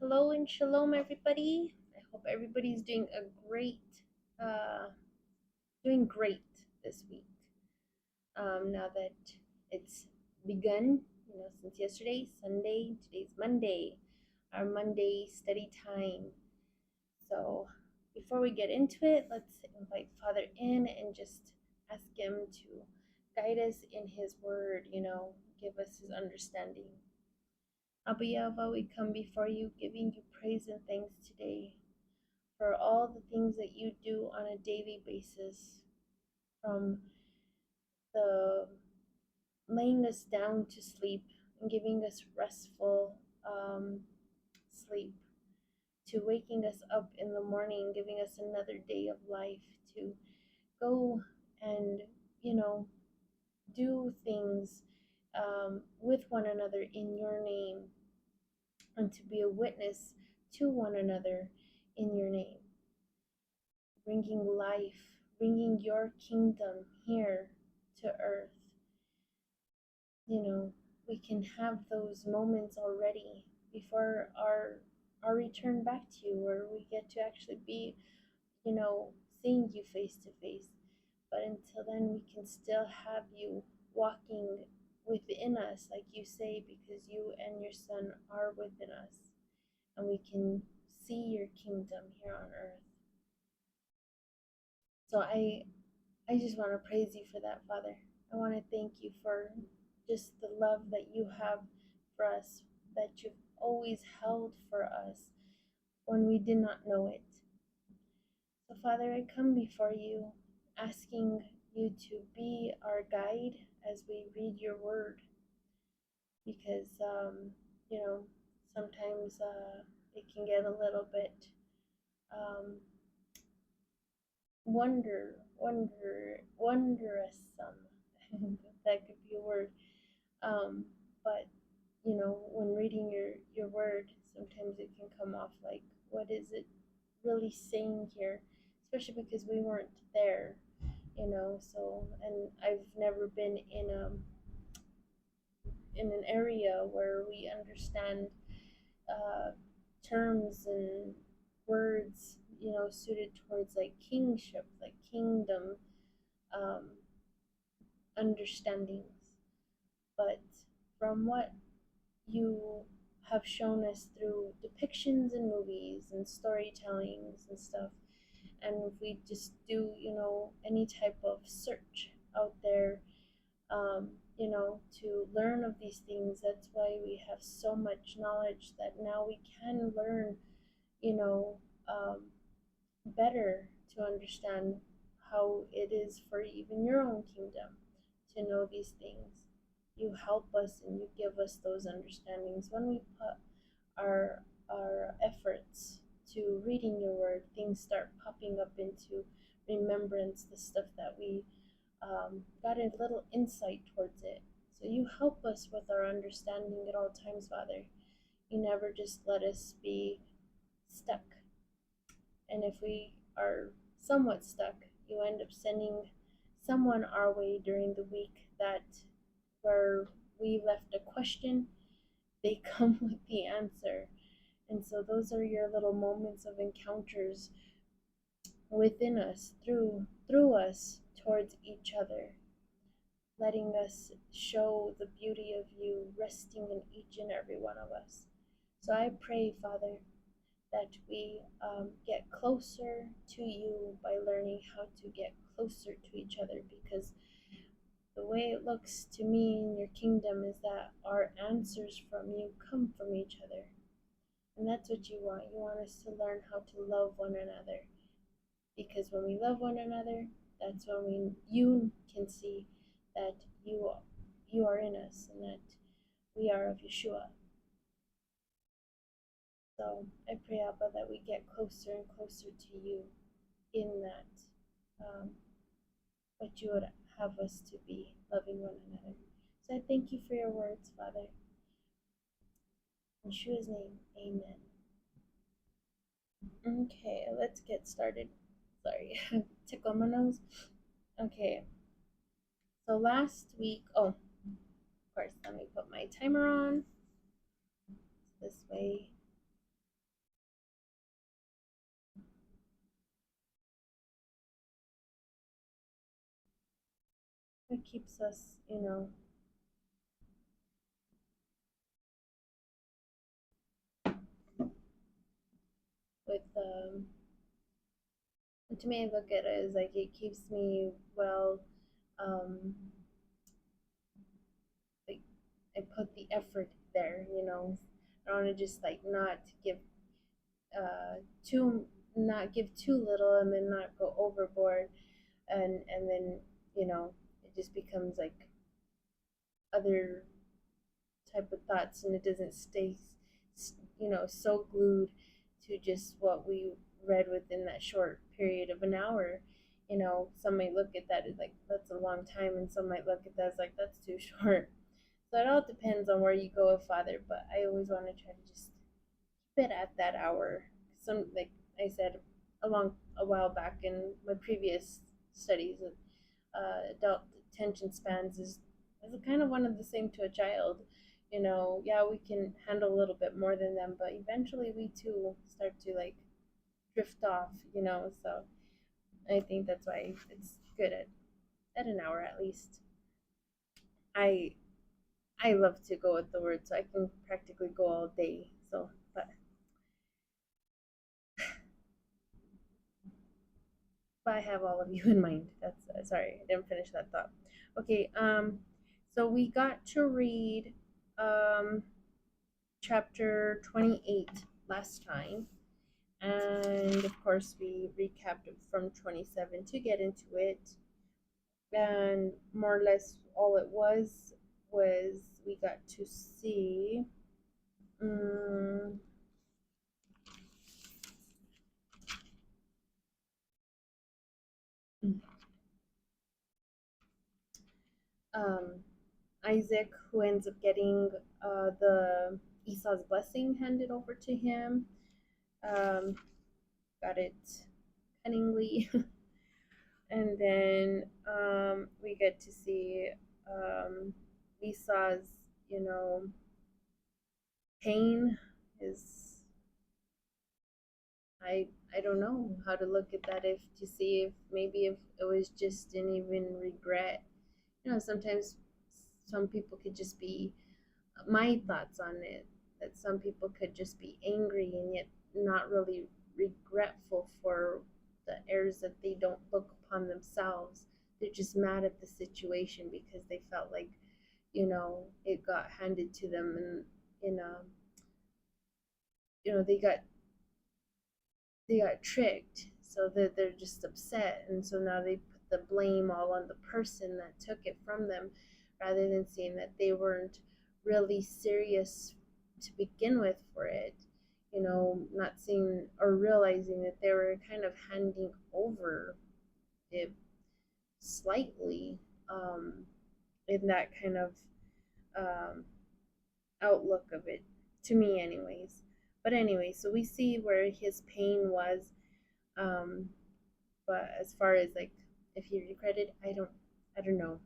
Hello and shalom, everybody. I hope everybody's uh, doing great this week. Now that it's begun, since yesterday, Sunday, today's Monday, our Monday study time. So before we get into it, let's invite Father in and just ask him to guide us in his word, give us his understanding. Abba Yahweh, we come before you, giving you praise and thanks today for all the things that you do on a daily basis, from the laying us down to sleep and giving us restful sleep, to waking us up in the morning, giving us another day of life to go and, you know, do things with one another in your name, and to be a witness to one another in your name, bringing life, bringing your kingdom here to earth. We can have those moments already before our return back to you, where we get to actually be, seeing you face to face. But until then, we can still have you walking within us, like you say, because you and your son are within us, and we can see your kingdom here on earth. So I just want to praise you for that, Father. I want to thank you for just the love that you have for us, that you've always held for us when we did not know it. So, Father, I come before you asking you to be our guide as we read your word, because, sometimes it can get a little bit um, wondrous. That could be a word. But when reading your word, sometimes it can come off like, what is it really saying here? Especially because we weren't there, So, and I've never been in an area where we understand uh, terms and words, suited towards like kingship, like kingdom um, understandings. But from what you have shown us through depictions in movies and storytellings and stuff, and if we just do, any type of search out there, to learn of these things, that's why we have so much knowledge that now we can learn, you know, um, better to understand how it is for even your own kingdom to know these things. You help us and you give us those understandings when we put our efforts to reading your word. Things start popping up into remembrance, the stuff that we got a little insight towards it. So you help us with our understanding at all times, Father. You never just let us be stuck. And if we are somewhat stuck, you end up sending someone our way during the week that where we left a question, they come with the answer. And so those are your little moments of encounters within us, through us, towards each other, letting us show the beauty of you resting in each and every one of us. So I pray, Father, that we get closer to you by learning how to get closer to each other, because the way it looks to me in your kingdom is that our answers from you come from each other. And that's what you want. You want us to learn how to love one another. Because when we love one another, that's when you can see that you are in us and that we are of Yeshua. So I pray, Abba, that we get closer and closer to you in that, what you would have us to be, loving one another. So I thank you for your words, Father. In Yeshua's name, amen. Okay, let's get started. Sorry, tickle my nose. Okay, so last week, of course, let me put my timer on. This way keeps us, with to me, I look at it as like it keeps me well, um, like I put the effort there, I don't want to just like not give uh too not give too little and then not go overboard, and then it just becomes like other type of thoughts, and it doesn't stay so glued to just what we read within that short period of an hour. Some might look at that as like that's a long time, and some might look at that as like that's too short. So it all depends on where you go with Father, but I always want to try to just keep it at that hour. Some, like I said a while back in my previous studies, adult attention spans is kind of one of the same to a child. Yeah, we can handle a little bit more than them, but eventually we too start to like drift off. So I think that's why it's good at an hour at least. I I love to go with the word, so I can practically go all day. So, but I have all of you in mind. That's sorry, I didn't finish that thought. Okay, so we got to read um chapter 28 last time, and of course we recapped it from 27 to get into it, and more or less all it was we got to see um, um, Isaac, who ends up getting the Esau's blessing handed over to him. Um, got it cunningly. And then we get to see Esau's, you know, pain. His, I don't know how to look at that, if to see if maybe if it was just an even regret. Sometimes some people could just be, my thoughts on it, that some people could just be angry and yet not really regretful for the errors that they don't look upon themselves. They're just mad at the situation because they felt like, it got handed to them, and you know, they got tricked, so that they're just upset, and so now they put the blame all on the person that took it from them, rather than seeing that they weren't really serious to begin with for it. Not seeing or realizing that they were kind of handing over it slightly, um, in that kind of um, outlook of it, to me anyways. But anyway, so we see where his pain was, um, but as far as like if he regretted, I don't know.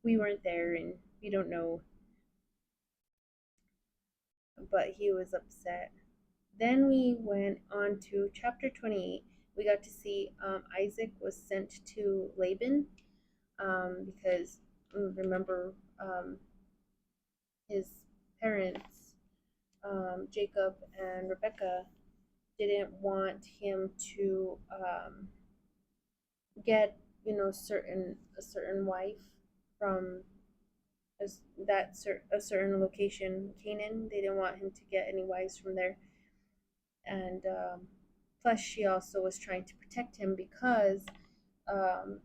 We weren't there and we don't know, but he was upset. Then we went on to chapter 28. We got to see Isaac was sent to Laban, because remember, his parents, Jacob and Rebecca, didn't want him to get a certain wife from a certain location, Canaan. They didn't want him to get any wives from there, and plus she also was trying to protect him because um,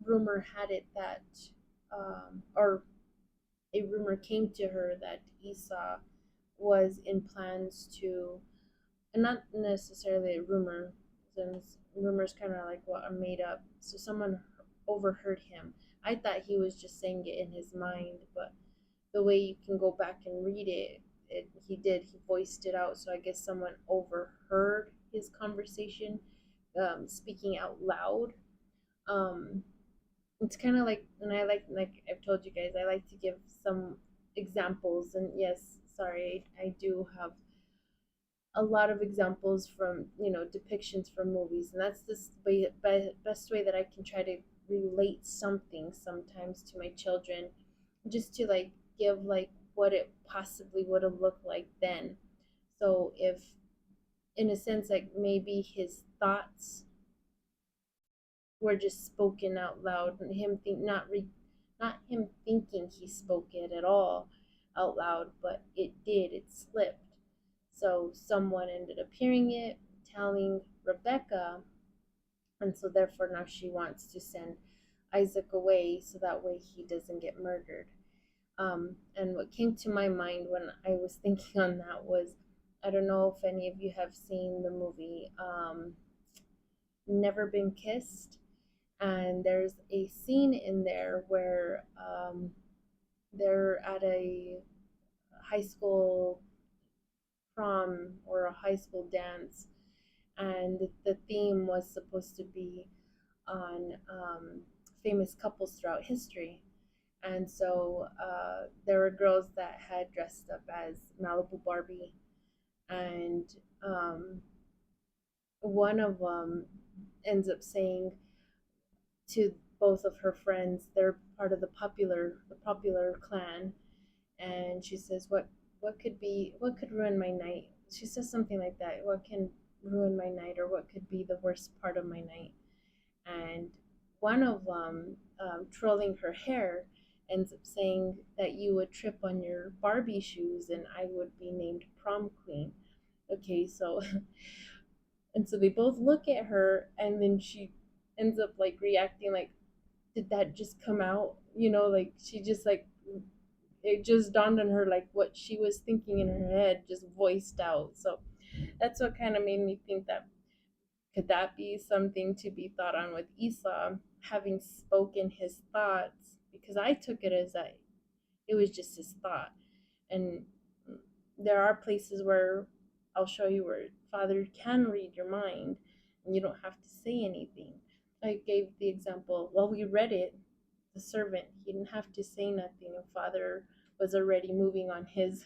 rumor had it that, or a rumor came to her that Esau was in plans to, and not necessarily a rumor, since rumors kind of like what are made up. So someone overheard him. I thought he was just saying it in his mind, but the way you can go back and read he voiced it out. So I guess someone overheard his conversation, speaking out loud. Um, it's kind of like, and I like I've told you guys, I like to give some examples, and yes, sorry, I do have a lot of examples from depictions from movies, and that's the best way that I can try to relate something sometimes to my children, just to like give like what it possibly would have looked like then. So if, in a sense, like maybe his thoughts were just spoken out loud, and him think not him thinking he spoke it at all out loud, but it slipped. So someone ended up hearing it, telling Rebecca, and so therefore now she wants to send Isaac away so that way he doesn't get murdered. And what came to my mind when I was thinking on that was, I don't know if any of you have seen the movie Never Been Kissed, and there's a scene in there where they're at a high school prom or a high school dance, and the theme was supposed to be on famous couples throughout history. And so there were girls that had dressed up as Malibu Barbie, and um, one of them ends up saying to both of her friends, they're part of the popular clan, and she says, what could ruin my night? She says something like that. What can ruin my night, or what could be the worst part of my night? And one of them, trolling her hair, ends up saying that you would trip on your Barbie shoes and I would be named prom queen. Okay, so and so they both look at her, and then she ends up like reacting like, did that just come out? Like she just like, it just dawned on her like what she was thinking in her head just voiced out. So that's what kind of made me think that, could that be something to be thought on with Esau having spoken his thoughts? Because I took it as that it was just his thought. And there are places where I'll show you where Father can read your mind and you don't have to say anything. I gave the example, well, we read it, the servant, he didn't have to say nothing. And Father was already moving on his,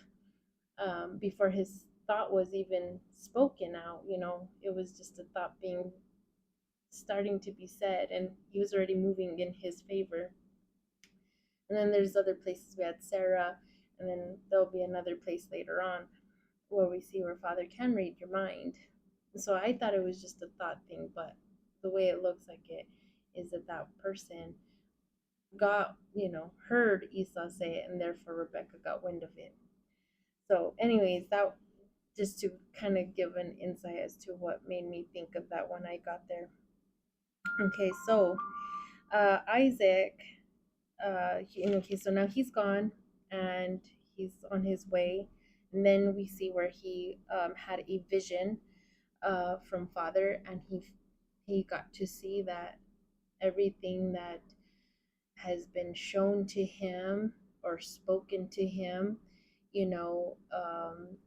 before his thought was even spoken out. It was just a thought being starting to be said, and he was already moving in his favor. And then there's other places we had Sarah, and then there'll be another place later on where we see where Father can read your mind. So I thought it was just a thought thing, but the way it looks like it is that that person got, heard Esau say it, and therefore Rebecca got wind of it. So, anyways, that just to kind of give an insight as to what made me think of that when I got there. Okay, so Isaac, okay, so now he's gone and he's on his way. And then we see where he had a vision from Father, and he got to see that everything that has been shown to him or spoken to him,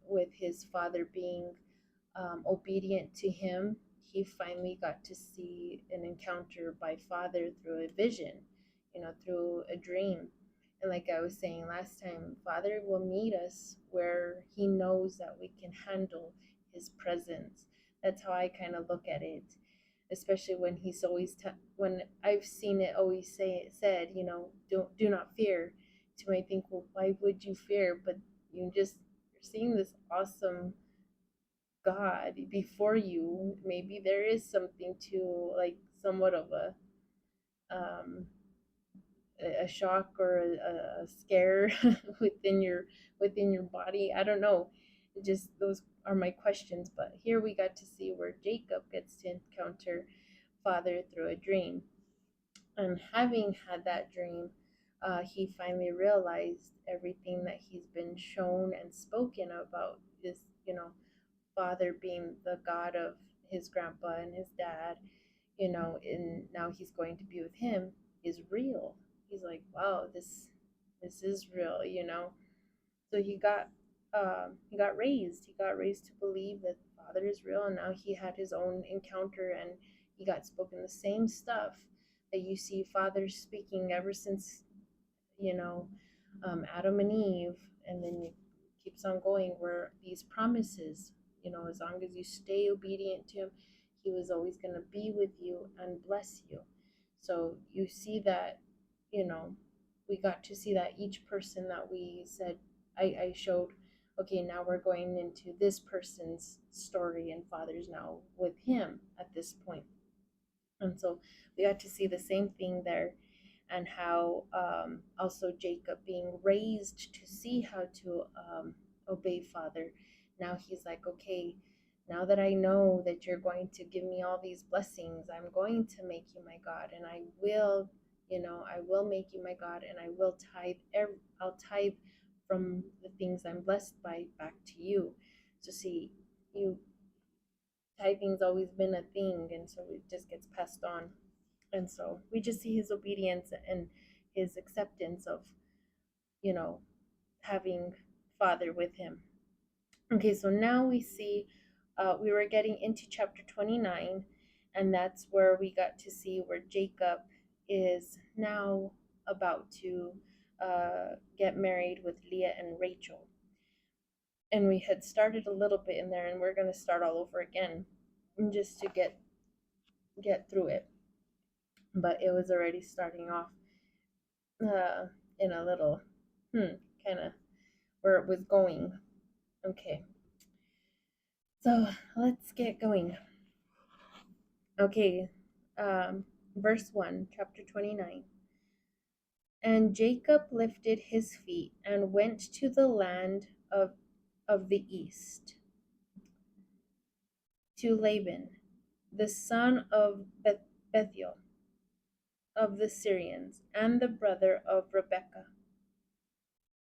with his father being obedient to him, he finally got to see an encounter by Father through a vision, through a dream. And like I was saying last time, Father will meet us where he knows that we can handle his presence. That's how I kind of look at it, especially when he's always when I've seen it always said, do not fear. To me, I think, well, why would you fear? But you're seeing this awesome God before you. Maybe there is something to like somewhat of um, a shock or a scare within your body. I don't know. Just those are my questions. But here we got to see where Jacob gets to encounter Father through a dream, and having had that dream, he finally realized everything that he's been shown and spoken about is, Father being the God of his grandpa and his dad, and now he's going to be with him, is real. He's like, wow, this is real. So he got raised. He got raised to believe that Father is real, and now he had his own encounter, and he got spoken the same stuff that you see Father speaking ever since, you know, Adam and Eve, and then it keeps on going where these promises, as long as you stay obedient to him, he was always going to be with you and bless you. So you see that, you know, we got to see that each person that we said, I showed, okay, now we're going into this person's story, and Father's now with him at this point. And so we got to see the same thing there, and how also Jacob being raised to see how to obey Father. Now he's like, okay, now that I know that you're going to give me all these blessings, I'm going to make you my God, and I will, I will make you my God, and I will tithe. I'll tithe from the things I'm blessed by back to you. So see, you tithing's always been a thing, and so it just gets passed on. And so we just see his obedience and his acceptance of, you know, having Father with him. Okay, so now we see we were getting into chapter 29, and that's where we got to see where Jacob is now about to get married with Leah and Rachel. And we had started a little bit in there, and we're going to start all over again just to get through it. But it was already starting off uh, in a little kind of where it was going. Okay, so let's get going. Okay, verse 1, chapter 29. And Jacob lifted his feet and went to the land of the east, to Laban, the son of Bethuel, of the Syrians, and the brother of Rebekah,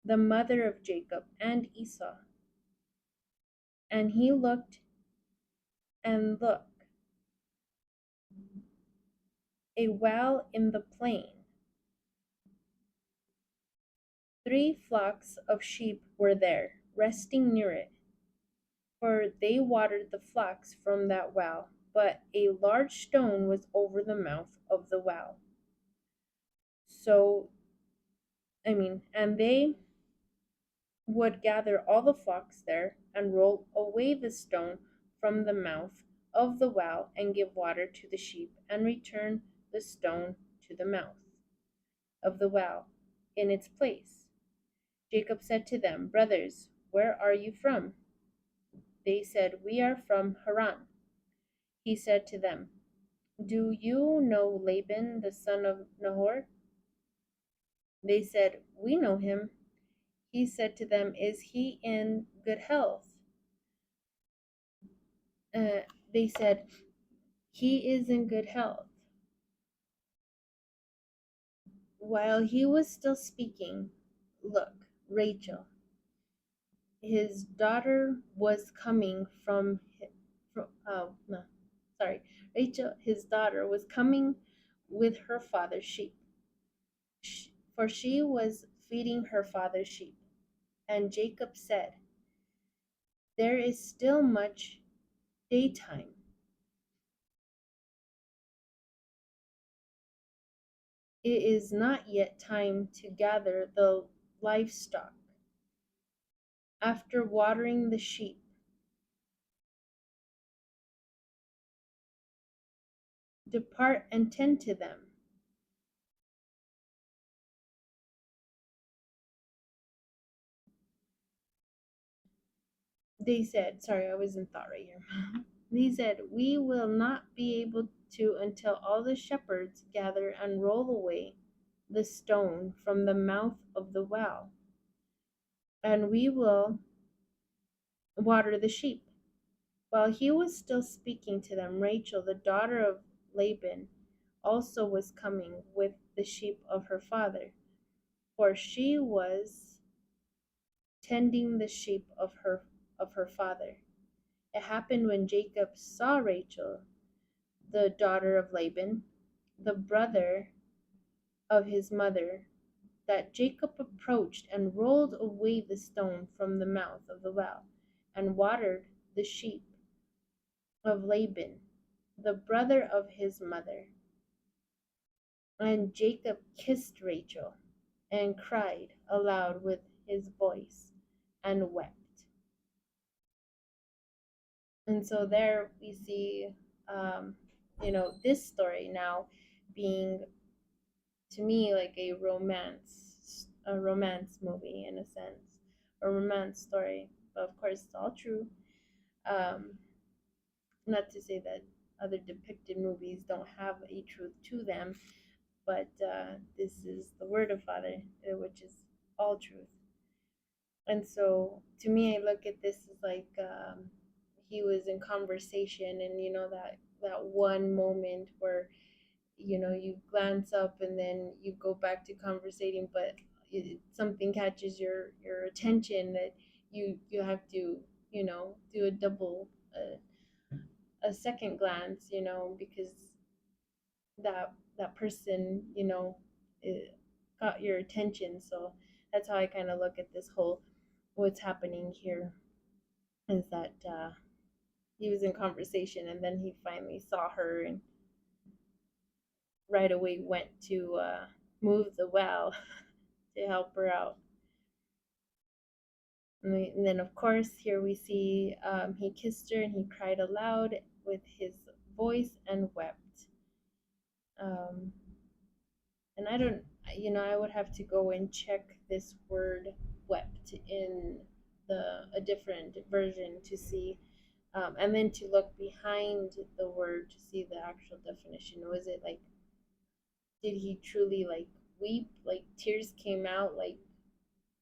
the mother of Jacob and Esau. And he looked, and look, a well in the plain. 3 flocks of sheep were there, resting near it, for they watered the flocks from that well, but a large stone was over the mouth of the well. And they would gather all the flocks there and roll away the stone from the mouth of the well and give water to the sheep and return the stone to the mouth of the well in its place. Jacob said to them, Brothers, where are you from? They said, We are from Haran. He said to them, Do you know Laban, the son of Nahor? They said, We know him. He said to them, Is he in good health? They said, He is in good health. While he was still speaking, look, Rachel, his daughter, was coming no, sorry, Rachel, his daughter, was coming with her father's sheep, for she was feeding her father's sheep. And Jacob said, There is still much daytime. It is not yet time to gather the livestock. After watering the sheep, depart and tend to them. They said, sorry, I was in thought right here. They said, We will not be able to until all the shepherds gather and roll away the stone from the mouth of the well, and we will water the sheep. While he was still speaking to them, Rachel, the daughter of Laban, also was coming with the sheep of her father, for she was tending the sheep of her father. It happened when Jacob saw Rachel, the daughter of Laban, the brother of his mother, that Jacob approached and rolled away the stone from the mouth of the well, and watered the sheep of Laban, the brother of his mother. And Jacob kissed Rachel, and cried aloud with his voice, and wept. And so there we see, this story now being, to me, like a romance movie in a sense, a romance story. But of course, it's all true. Um, Not to say that other depicted movies don't have a truth to them, but this is the word of Father, which is all truth. And so, to me, I look at this as like he was in conversation, and that one moment where you glance up and then you go back to conversating, but something catches your attention that you have to do a second glance, because that person it got your attention. So that's how I kind of look at this whole what's happening here, is that he was in conversation and then he finally saw her and right away went to move the well to help her out. And then, of course, here we see he kissed her and he cried aloud with his voice and wept. Um, and I don't, I would have to go and check this word wept in a different version to see, and then to look behind the word to see the actual definition. Was it like, did he truly like weep? Like tears came out? Like,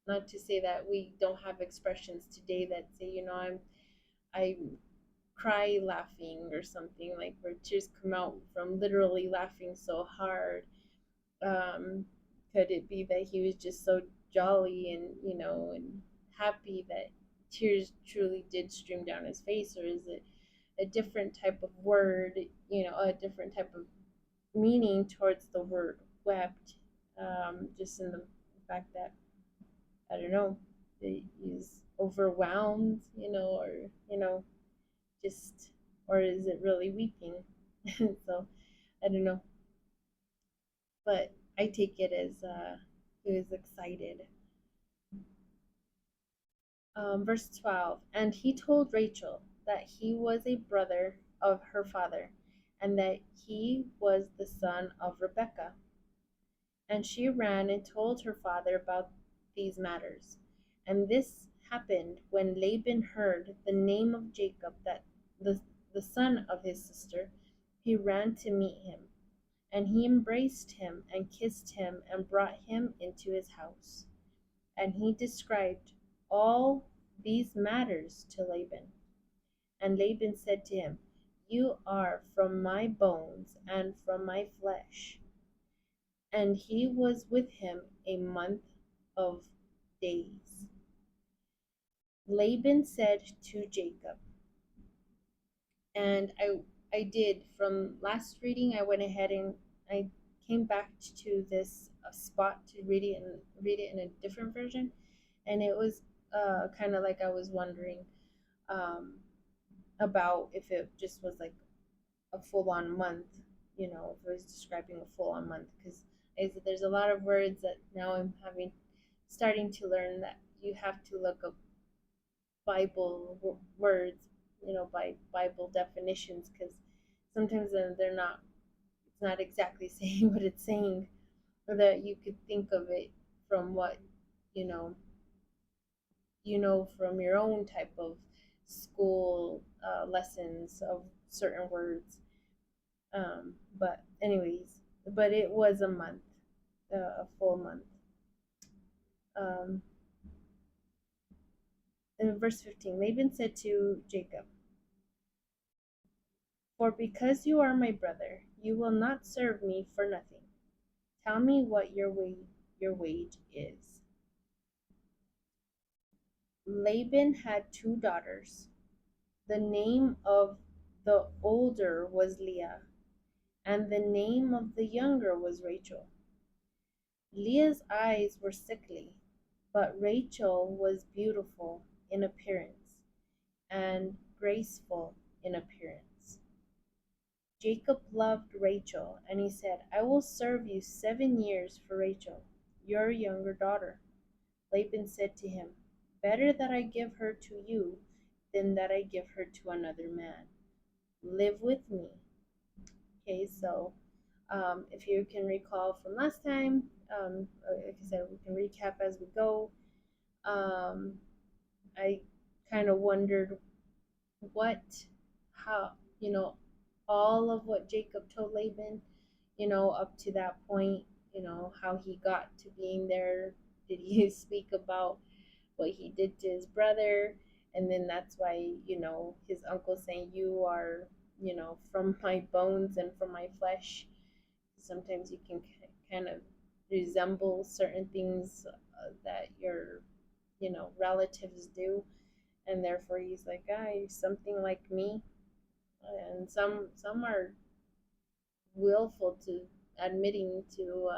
not to say that we don't have expressions today that say, I cry laughing or something, like where tears come out from literally laughing so hard. Um, could it be that he was just so jolly and and happy that tears truly did stream down his face, or is it a different type of word, a different type of meaning towards the word wept? Just in the fact that I don't know, he's overwhelmed, or just, or is it really weeping? So I don't know, but I take it as he was excited. Verse 12, and he told Rachel that he was a brother of her father, and that he was the son of Rebekah. And she ran and told her father about these matters. And this happened when Laban heard the name of Jacob, that the son of his sister. He ran to meet him, and he embraced him and kissed him and brought him into his house. And he described all these matters to Laban. And Laban said to him, you are from my bones and from my flesh. And he was with him a month of days. Laban said to Jacob, and I did, from last reading, I went ahead and I came back to this spot to read it in a different version, and it was kind of like I was wondering um, about if it just was like a full on month, if it was describing a full on month, because there's a lot of words that now I'm starting to learn that you have to look up Bible words, by Bible definitions, because sometimes they're not, it's not exactly saying what it's saying, or that you could think of it from what you know, from your own type of school lessons of certain words. But anyways, but it was a month, a full month. Um, in verse 15, Laban said to Jacob, for because you are my brother, you will not serve me for nothing. Tell me what your wage is. Laban had 2 daughters. The name of the older was Leah, and the name of the younger was Rachel. Leah's eyes were sickly, but Rachel was beautiful in appearance and graceful in appearance. Jacob loved Rachel, and he said, I will serve you 7 years for Rachel, your younger daughter. Laban said to him, better that I give her to you than that I give her to another man. Live with me. Okay, so If you can recall from last time, like I said, we can recap as we go. Um, I kind of wondered what, how, you know, all of what Jacob told Laban, up to that point, how he got to being there. Did he speak about what he did to his brother? And then that's why, his uncle saying, "You are, from my bones and from my flesh." Sometimes you can kind of resemble certain things that your, relatives do. And therefore he's like, "Ah, you're something like me." And some are willful to admitting to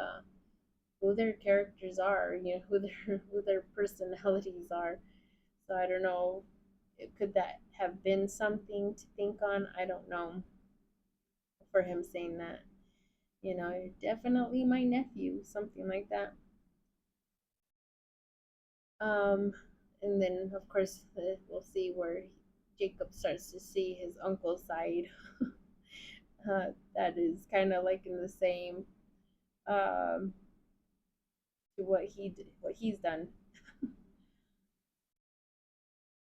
who their characters are, who their who their personalities are. So I don't know. Could that have been something to think on? I don't know. For him saying that, "You're definitely my nephew," something like that. Um, and then of course we'll see where Jacob starts to see his uncle's side. That is kind of like in the same um, to what he's done.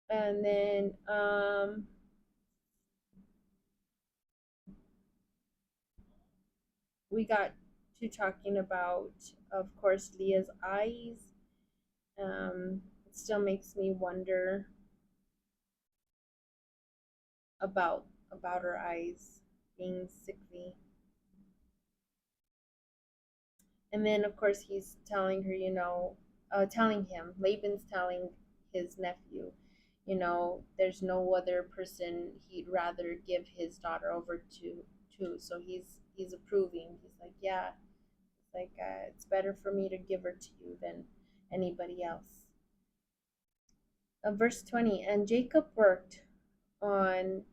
And then we got to talking about, of course, Leah's eyes. It still makes me wonder about her eyes being sickly. And then, of course, he's telling her, telling him, Laban's telling his nephew, there's no other person he'd rather give his daughter over to. So he's approving. He's like, yeah, it's like it's better for me to give her to you than anybody else. Verse 20, and Jacob worked on.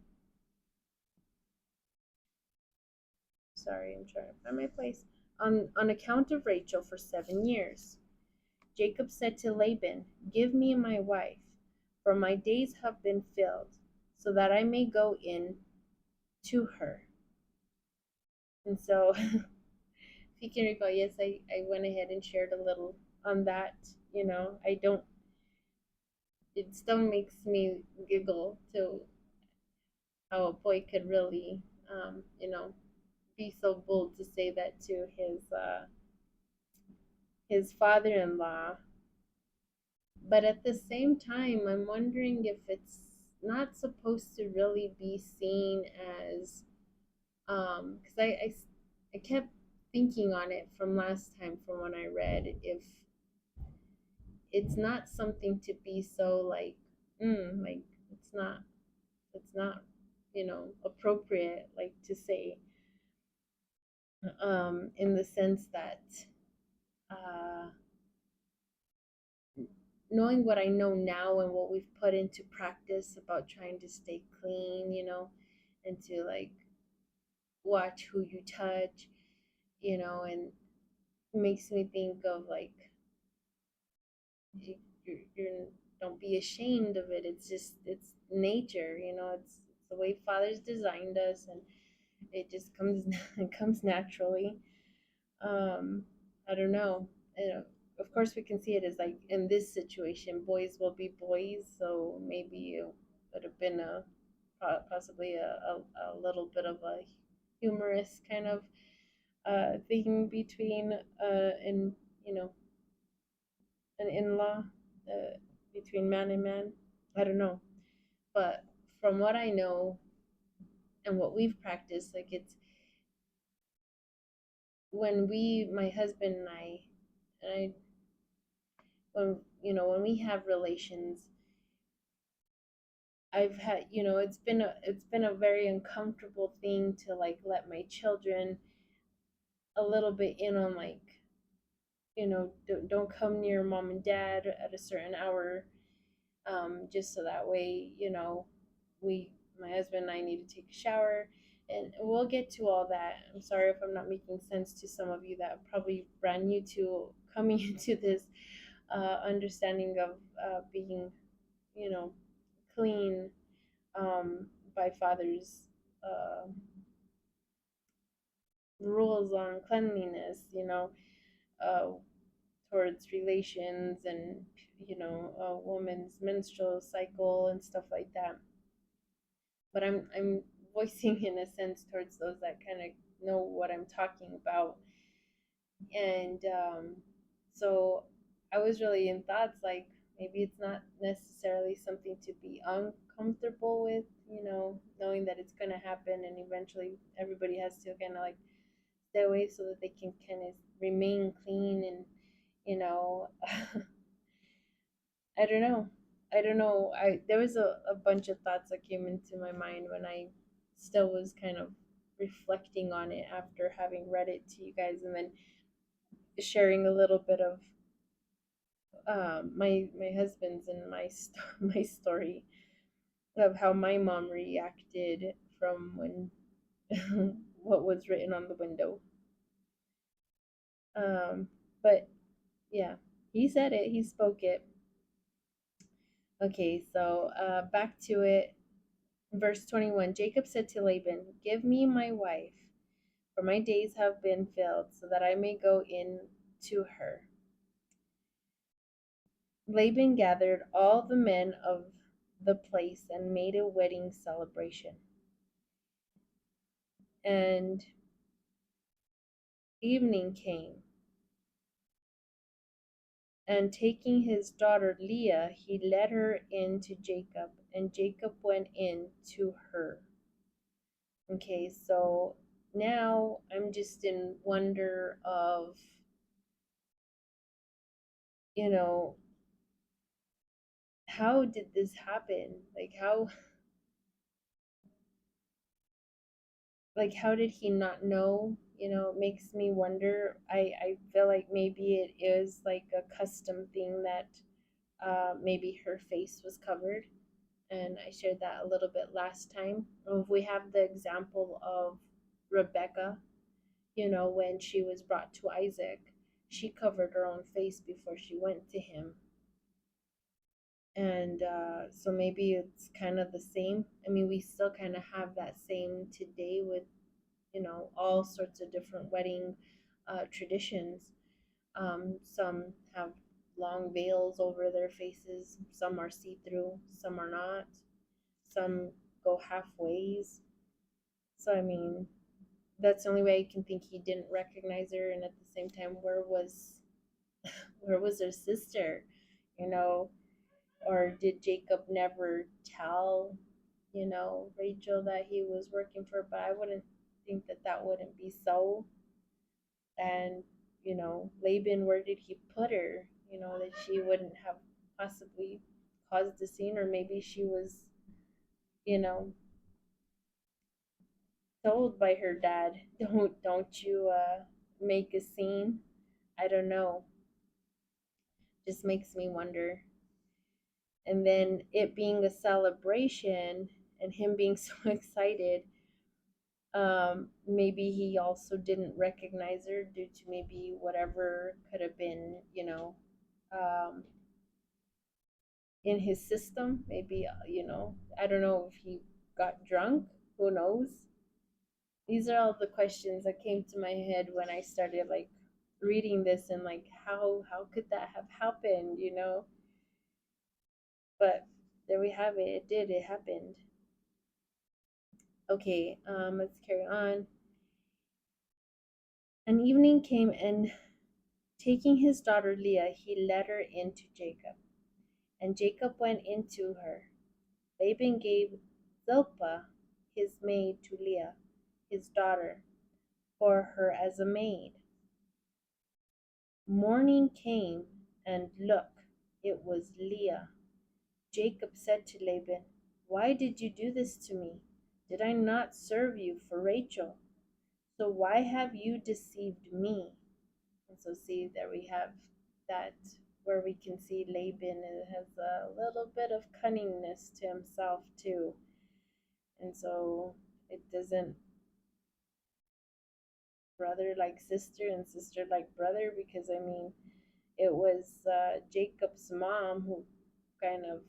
Sorry, I'm trying to find my place. On account of Rachel for 7 years. Jacob said to Laban, "Give me my wife, for my days have been filled, so that I may go in to her." And so, if you can recall, yes, I went ahead and shared a little on that. I don't, it still makes me giggle to how a boy could really, be so bold to say that to his father-in-law. But at the same time, I'm wondering if it's not supposed to really be seen as, because I kept thinking on it from last time from when I read, if it's not something to be so like, like it's not appropriate, like to say, in the sense that uh knowing what I know now and what we've put into practice about trying to stay clean, and to like watch who you touch, and it makes me think of like you, you're don't be ashamed of it. It's just it's nature, it's the way Father's designed us, and it just comes it comes naturally. um I don't know. Of course we can see it as like in this situation boys will be boys, so maybe it would have been possibly a little bit of a humorous kind of thing between and an in-law, uh, between man and man. I don't know, but from what I know and what we've practiced, like it's when my husband and I, when we have relations, I've had, it's been a very uncomfortable thing to like let my children a little bit in on like, don't come near mom and dad at a certain hour, just so that way, we, my husband and I need to take a shower, and we'll get to all that. I'm sorry if I'm not making sense to some of you that probably brand new to coming into this understanding of being, you know, clean, by Father's uh, rules on cleanliness, uh, towards relations and, a woman's menstrual cycle and stuff like that. But I'm voicing in a sense towards those that kind of know what I'm talking about. And so I was really in thoughts like maybe it's not necessarily something to be uncomfortable with, knowing that it's going to happen and eventually everybody has to kind of like stay away so that they can kind of remain clean and, you know, I don't know. I don't know. There was a bunch of thoughts that came into my mind when I still was kind of reflecting on it after having read it to you guys and then sharing a little bit of my husband's and my story of how my mom reacted from when what was written on the window. Um, but yeah, he said it. He spoke it. Okay, so back to it. Verse 21. Jacob said to Laban, "Give me my wife, for my days have been filled, so that I may go in to her." Laban gathered all the men of the place and made a wedding celebration. And evening came, and taking his daughter Leah, he led her in to Jacob, and Jacob went in to her. Okay, so now I'm just in wonder of, you know, how did this happen? How did he not know? It makes me wonder. I feel like maybe it is like a custom thing that maybe her face was covered, and I shared that a little bit last time. We have the example of Rebecca, when she was brought to Isaac, she covered her own face before she went to him. And so maybe it's kind of the same. I mean, we still kind of have that same today with, all sorts of different wedding traditions. Some have long veils over their faces, some are see through, some are not, some go halfways. So, I mean, that's the only way I can think he didn't recognize her. And at the same time, where was her sister? You know, or did Jacob never tell, Rachel that he was working for her? But I wouldn't think that that wouldn't be so. And, Laban, where did he put her? That she wouldn't have possibly caused the scene, or maybe she was, you know, told by her dad, don't you make a scene. I don't know. Just makes me wonder. And then it being a celebration and him being so excited, maybe he also didn't recognize her due to maybe whatever could have been, um, in his system. Maybe, I don't know if he got drunk. Who knows? These are all the questions that came to my head when I started like reading this, and like how could that have happened? But there we have it. It happened. Okay, let's carry on. An evening came, and taking his daughter Leah, he led her in to Jacob. And Jacob went in to her. Laban gave Zilpah, his maid, to Leah, his daughter, for her as a maid. Morning came, and look, it was Leah. Jacob said to Laban, "Why did you do this to me? Did I not serve you for Rachel? So why have you deceived me?" And so, see, there we have that where we can see Laban has a little bit of cunningness to himself, too. And so it doesn't brother like sister and sister like brother, because I mean, it was Jacob's mom who kind of,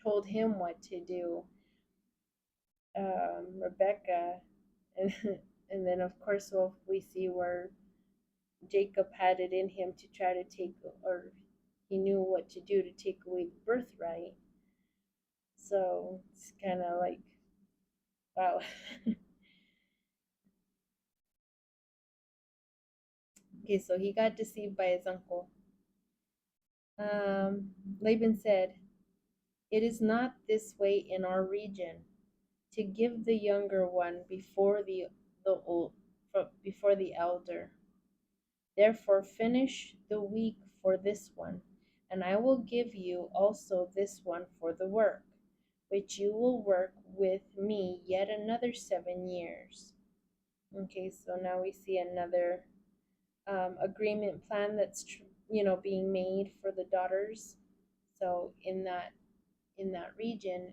told him what to do. Rebecca. and and then of course we see where Jacob had it in him to try to take, or he knew what to do to take away the birthright. So it's kind of like, wow. Okay, so he got deceived by his uncle. Laban said, "It is not this way in our region to give the younger one before the old before the elder. Therefore finish the week for this one, and I will give you also this one for the work, which you will work with me yet another 7 years." Okay, so now we see another agreement plan that's being made for the daughters. So in that region,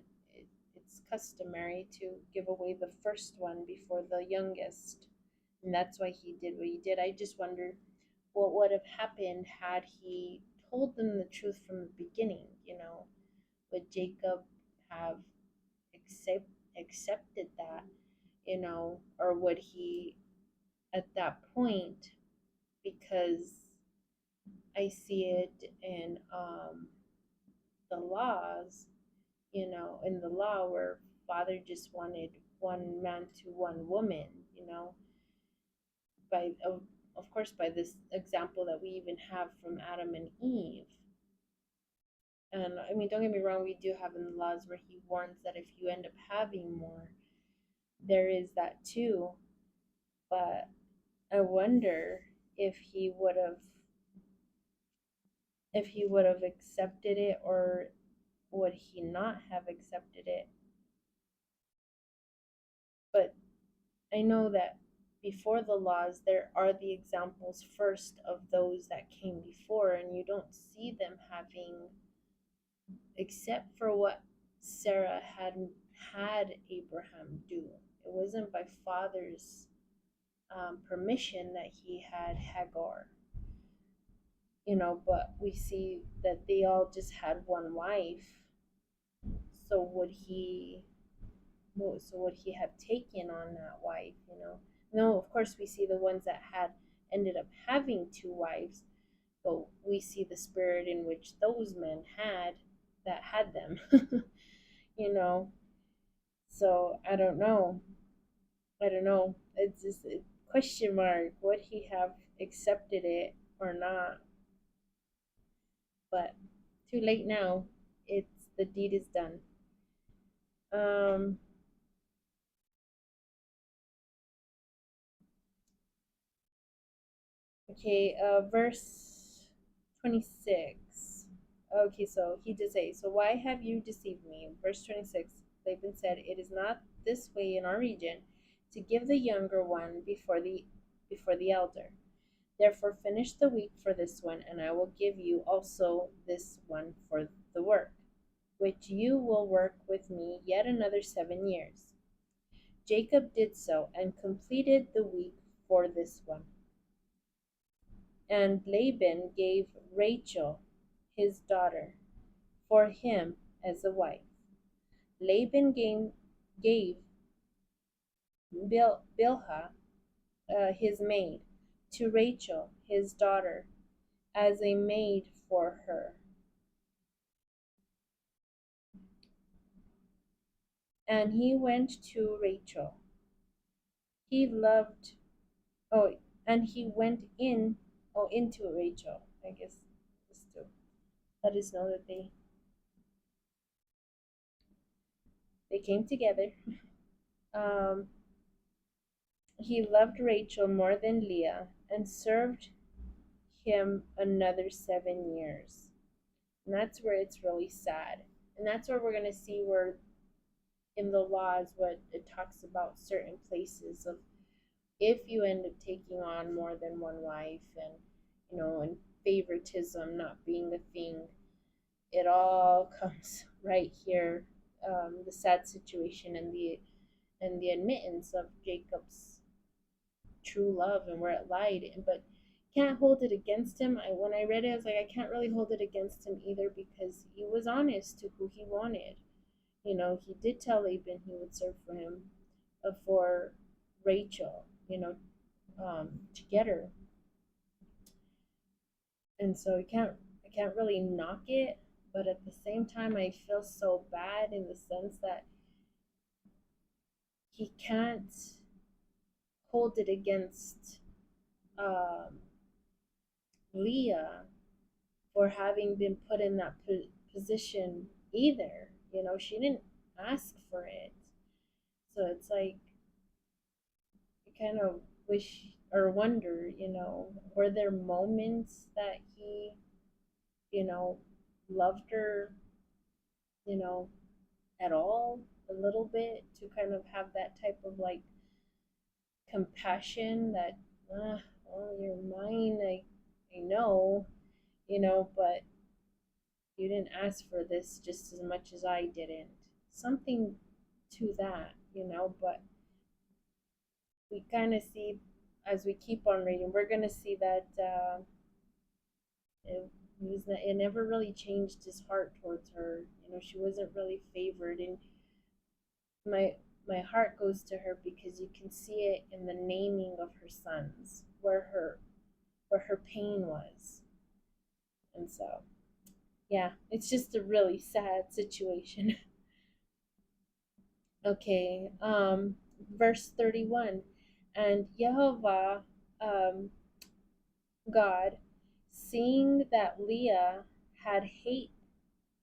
it's customary to give away the first one before the youngest, and that's why he did what he did. I just wonder what would have happened had he told them the truth from the beginning. Would Jacob have accepted that? Or would he at that point, because I see it in the laws, in the law where father just wanted one man to one woman, by of course by this example that we even have from Adam and Eve. And I mean, don't get me wrong, we do have in the laws where he warns that if you end up having more, there is that too. But I wonder if he would have accepted it, or would he not have accepted it. But I know that before the laws, there are the examples first of those that came before, and you don't see them having, except for what Sarah had Abraham do. It wasn't by father's permission that he had Hagar, but we see that they all just had one wife. So would he have taken on that wife? No, of course we see the ones that had ended up having two wives, but we see the spirit in which those men had them. you know so I don't know. It's just a question mark. Would he have accepted it or not? But too late now. It's the deed is done. um Okay, verse 26. Okay, so he did say, "So why have you deceived me?" Verse 26, Laban said, "It is not this way in our region to give the younger one before the elder. Therefore finish the week for this one, and I will give you also this one for the work, which you will work with me yet another 7 years." Jacob did so, and completed the week for this one. And Laban gave Rachel, his daughter, for him as a wife. Laban gave Bilhah, his maid, to Rachel, his daughter, as a maid for her. And he went to Rachel. He loved, oh, and he went into Rachel, I guess, just to let us know that they came together. Um, he loved Rachel more than Leah, and served him another 7 years. And that's where it's really sad. And that's where we're going to see where in the laws what it talks about certain places of, if you end up taking on more than one wife, and favoritism not being a thing, it all comes right here. The sad situation and the admittance of Jacob's true love and where it lied, but can't hold it against him. When I read it, I was like, I can't really hold it against him either, because he was honest to who he wanted. He did tell Laban he would serve for him, for Rachel, to get her. And so I can't really knock it, but at the same time I feel so bad in the sense that he can't hold it against um, Leah for having been put in that position either. She didn't ask for it. So it's like, I kind of wish or wonder, were there moments that he, you know, loved her, you know, at all, a little bit, to kind of have that type of like compassion that, well, you're mine, I know, but you didn't ask for this just as much as I didn't. Something to that, but we kind of see as we keep on reading, we're going to see that it never really changed his heart towards her. She wasn't really favored, and my my heart goes to her because you can see it in the naming of her sons, where her pain was. And so, yeah, it's just a really sad situation. Okay, verse 31. And Jehovah, um, God, seeing that Leah had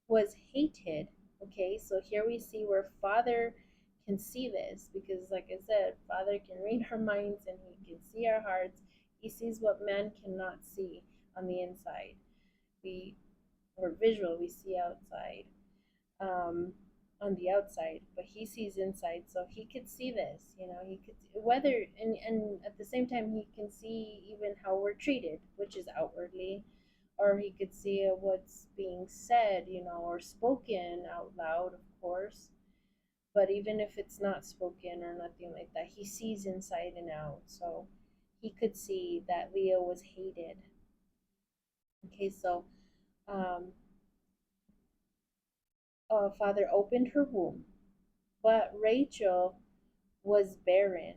was hated. Okay, so here we see where Father can see this, because, like I said, Father can read our minds and he can see our hearts. He sees what man cannot see on the inside. We, or visual, we see outside, um, on the outside, but he sees inside. So he could see this, he could see whether, and at the same time, he can see even how we're treated, which is outwardly, or he could see what's being said, or spoken out loud, of course. But even if it's not spoken or nothing like that, he sees inside and out. So he could see that Leah was hated. Okay, so um, Father opened her womb, but Rachel was barren.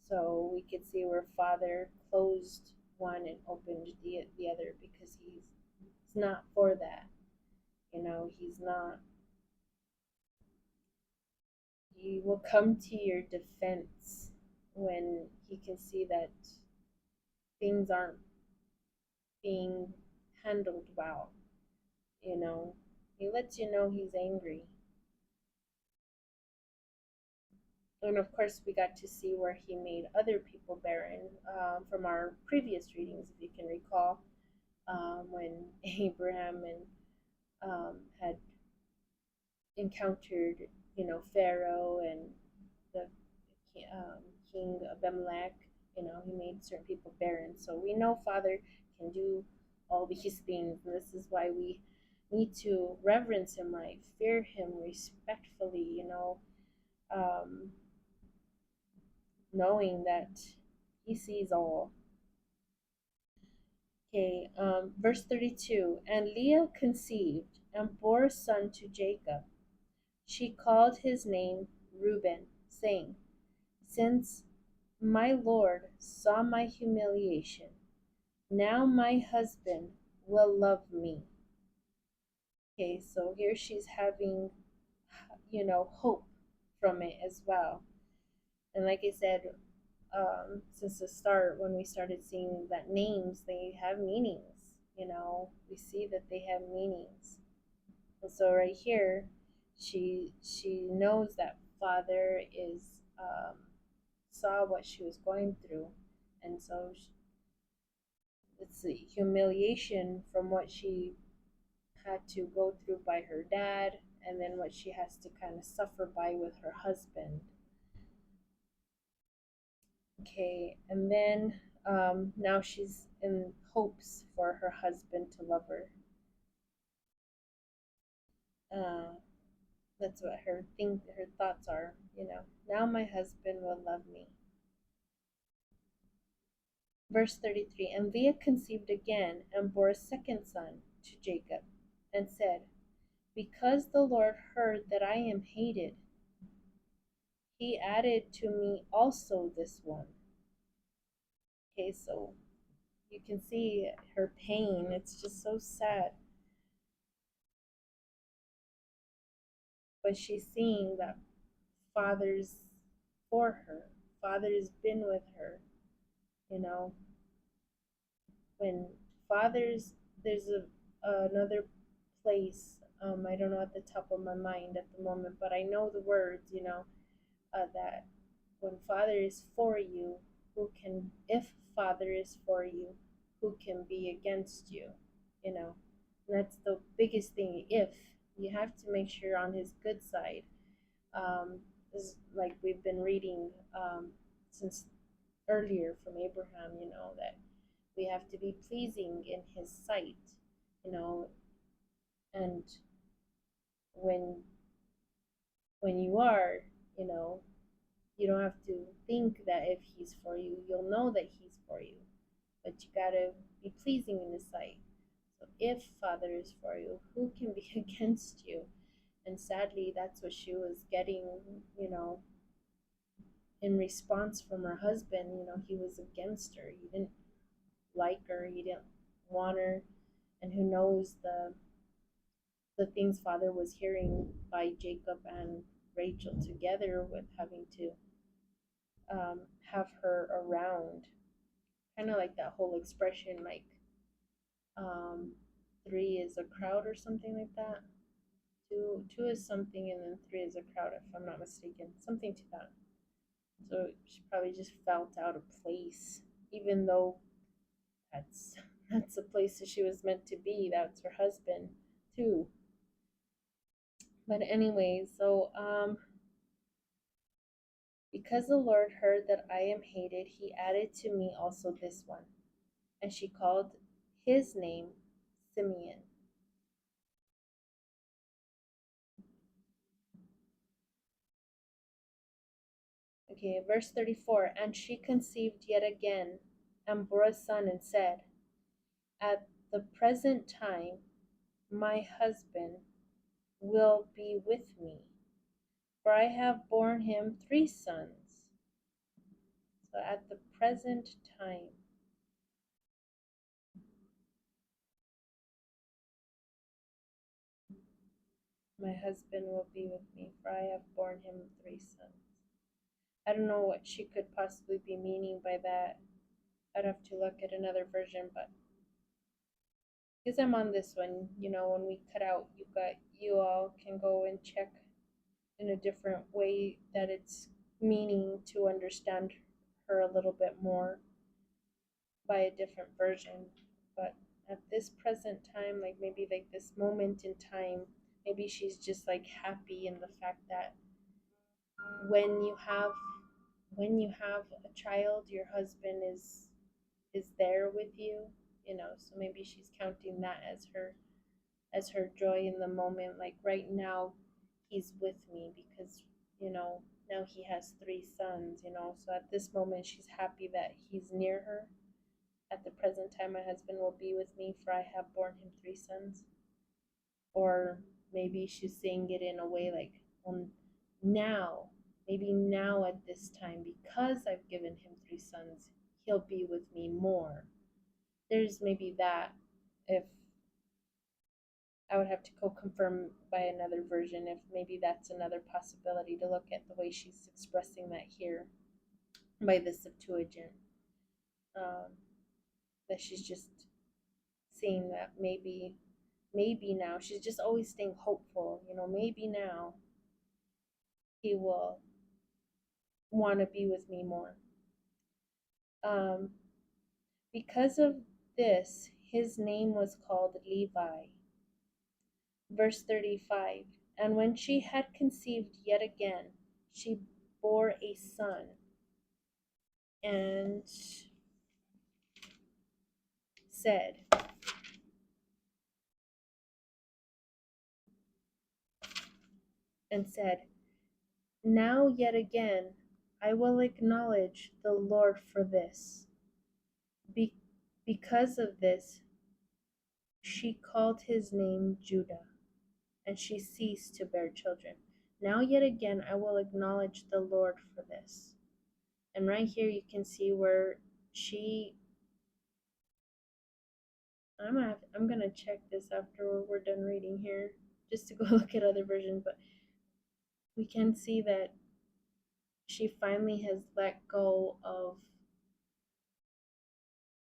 So we could see where Father closed one and opened the other, because he's not for that. He's not. He will come to your defense when he can see that things aren't being handled well. You know, he lets you know he's angry. And of course, we got to see where he made other people barren, from our previous readings, if you can recall, when Abraham and had encountered, Pharaoh and the um, King Abimelech. He made certain people barren. So we know Father can do all these things, and this is why we need to reverence him, right? Fear him respectfully, um, knowing that he sees all. Okay, verse 32. And Leah conceived and bore a son to Jacob. She called his name Reuben, saying, Since my Lord saw my humiliation, now my husband will love me. Okay, so here she's having, hope from it as well. And like I said, since the start, when we started seeing that names, they have meanings. We see that they have meanings. And so right here, she knows that Father is, saw what she was going through, and so it's the humiliation from what she had to go through by her dad, and then what she has to kind of suffer by with her husband. Okay, and then now she's in hopes for her husband to love her. Uh, that's what her thoughts are. Now my husband will love me. Verse 33. And Leah conceived again and bore a second son to Jacob, and said, Because the Lord heard that I am hated, he added to me also this one. Okay, so you can see her pain. It's just so sad. But she's seeing that Father's for her. Father's been with her. You know, when Father's, there's another place. I don't know at the top of my mind at the moment, but I know the words. That when Father is for you, if Father is for you, who can be against you? You know, and that's the biggest thing. If you have to make sure you're on His good side, is like we've been reading since earlier from Abraham. That we have to be pleasing in His sight. You know, and when you are, you know, you don't have to think that if He's for you, you'll know that He's for you. But you gotta be pleasing in His sight. So if Father is for you, who can be against you? And sadly, that's what she was getting, you know, in response from her husband. He was against her. He didn't like her. He didn't want her. And who knows the things Father was hearing by Jacob and Rachel together with having to have her around. Kind of like that whole expression, like um, three is a crowd or something like that. Two is something, and then three is a crowd, if I'm not mistaken. Something to that. So she probably just felt out of place, even though that's that's the place that she was meant to be. That's her husband too. But anyway, so because the Lord heard that I am hated, He added to me also this one, and she called his name Simeon. Okay, verse 34. And she conceived yet again, and bore a son, and said, at the present time my husband will be with me, for I have borne him 3 sons. So at the present time, my husband will be with me, for I have borne him 3 sons. I don't know what she could possibly be meaning by that. I'd have to look at another version, but because I'm on this one, when we cut out, you all can go and check in a different way that it's meaning to understand her a little bit more by a different version. But at this present time, like maybe like this moment in time, maybe she's just like happy in the fact that when you have a child, your husband is there with you. So maybe she's counting that as her joy in the moment. Like right now, he's with me because now he has 3 sons. So at this moment, she's happy that he's near her. At the present time, my husband will be with me, for I have borne him 3 sons. Or maybe she's saying it in a way like, now, maybe now at this time, because I've given him 3 sons, he'll be with me more. There's maybe that. If I would have to go confirm by another version if maybe that's another possibility to look at the way she's expressing that here by the Septuagint. Um, that she's just seeing that maybe now she's just always staying hopeful. Maybe now he will want to be with me more. Um, because of this, his name was called Levi. Verse 35. And when she had conceived yet again, she bore a son, and said, now yet again I will acknowledge the Lord for this. Because of this, she called his name Judah, and she ceased to bear children. Now, yet again, I will acknowledge the Lord for this. And right here, you can see where she. I'm gonna check this after we're done reading here, just to go look at other versions. But we can see that she finally has let go of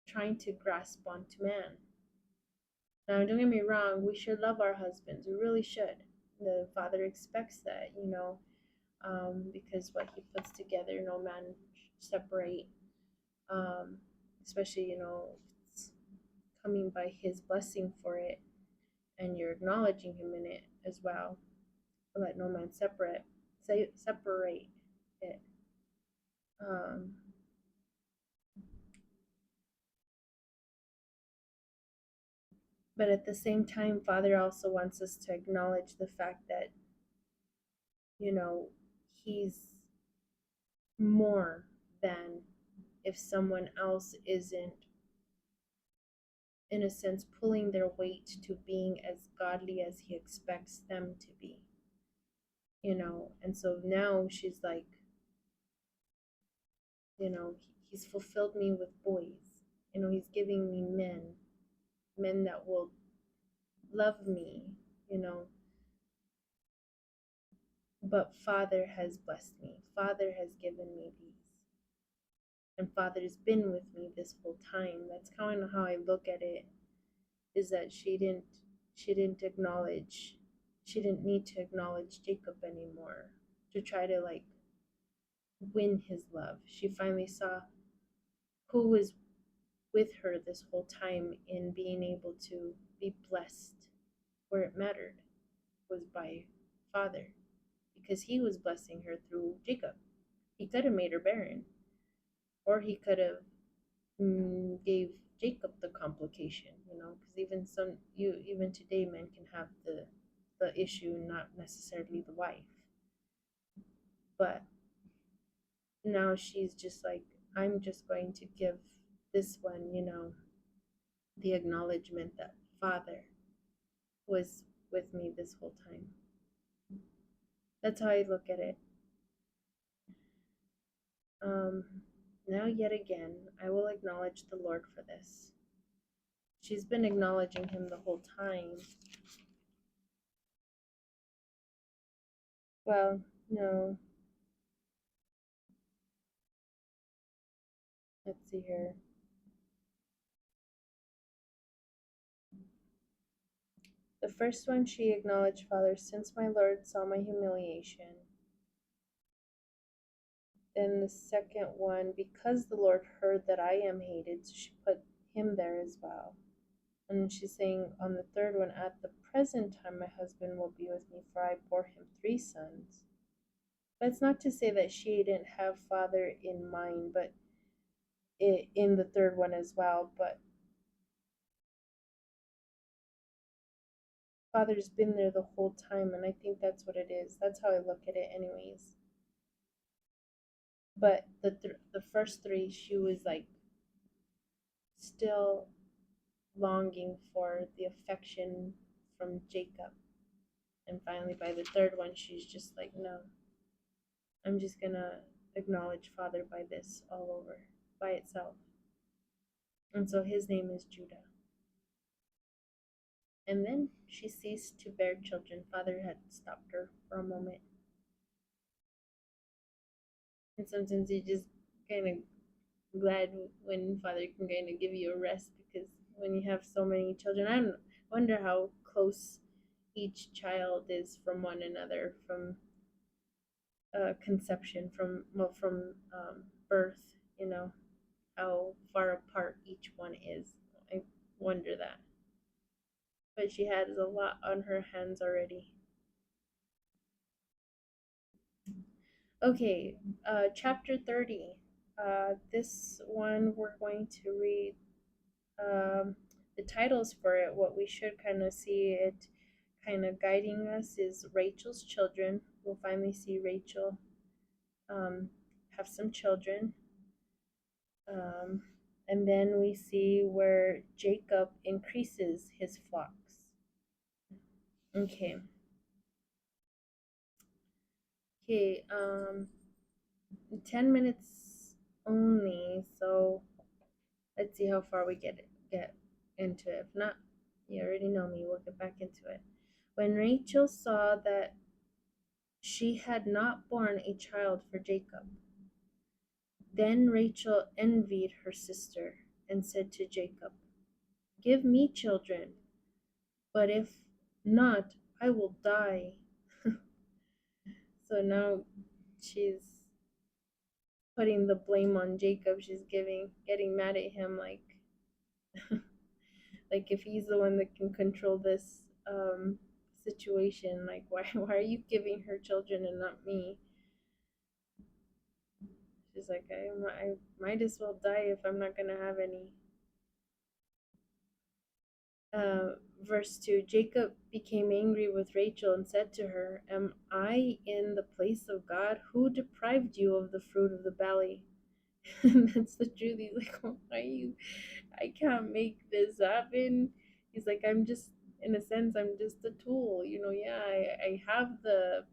trying to grasp onto man. Now, don't get me wrong, we should love our husbands. We really should. The Father expects that, because what He puts together, no man should separate. Um, Especially, it's coming by His blessing for it, and you're acknowledging Him in it as well. Let no man separate it. Um, but at the same time, Father also wants us to acknowledge the fact that, you know, He's more than if someone else isn't, in a sense, pulling their weight to being as godly as He expects them to be. And so now she's like, He's fulfilled me with boys. He's giving me men that will love me, you know. But Father has blessed me. Father has given me these. And Father's been with me this whole time. That's kind of how I look at it, is that she didn't need to acknowledge Jacob anymore to try to like win his love. She finally saw who was with her this whole time in being able to be blessed where it mattered was by Father, because he was blessing her through Jacob. He could have made her barren, or he could have gave Jacob the complication, because even today men can have the issue, not necessarily the wife. But now she's just like, I'm just going to give this one, the acknowledgement that Father was with me this whole time. That's how I look at it. Um, Now, yet again, I will acknowledge the Lord for this. She's been acknowledging Him the whole time. Well, no. Let's see here. The first one, she acknowledged, Father, since my Lord saw my humiliation. Then the second one, because the Lord heard that I am hated, so she put Him there as well. And she's saying on the third one, at the present time my husband will be with me, for I bore him 3 sons. But it's not to say that she didn't have Father in mind, but in the third one as well. But Father's been there the whole time, and I think that's what it is. That's how I look at it, anyways. But the first 3, she was like still longing for the affection from Jacob. And finally, by the third one, she's just like, no, I'm just gonna acknowledge Father by this all over, by itself. And so his name is Judah. And then she ceased to bear children. Father had stopped her for a moment. And sometimes you just kind of glad when Father can kind of give you a rest, because when you have so many children, I wonder how close each child is from one another, from conception, from birth, how far apart each one is. I wonder that. But she has a lot on her hands already. Okay, chapter 30. This one we're going to read the titles for it. What we should kind of see it kind of guiding us is Rachel's children. We'll finally see Rachel have some children. And then we see where Jacob increases his flocks. Okay. Okay, 10 minutes only, so let's see how far we get into it. If not, you already know me, we'll get back into it. When Rachel saw that she had not borne a child for Jacob, then Rachel envied her sister and said to Jacob, "Give me children, but if not, I will die." So now she's putting the blame on Jacob. She's getting mad at him, like if he's the one that can control this situation, like why are you giving her children and not me? She's like, I might as well die if I'm not gonna have any. Verse 2, Jacob became angry with Rachel and said to her, "Am I in the place of God? Who deprived you of the fruit of the belly?" And that's the truth. He's like, "Oh, why you? I can't make this happen." He's like, "I'm just, in a sense, I'm just a tool. Yeah, I have the,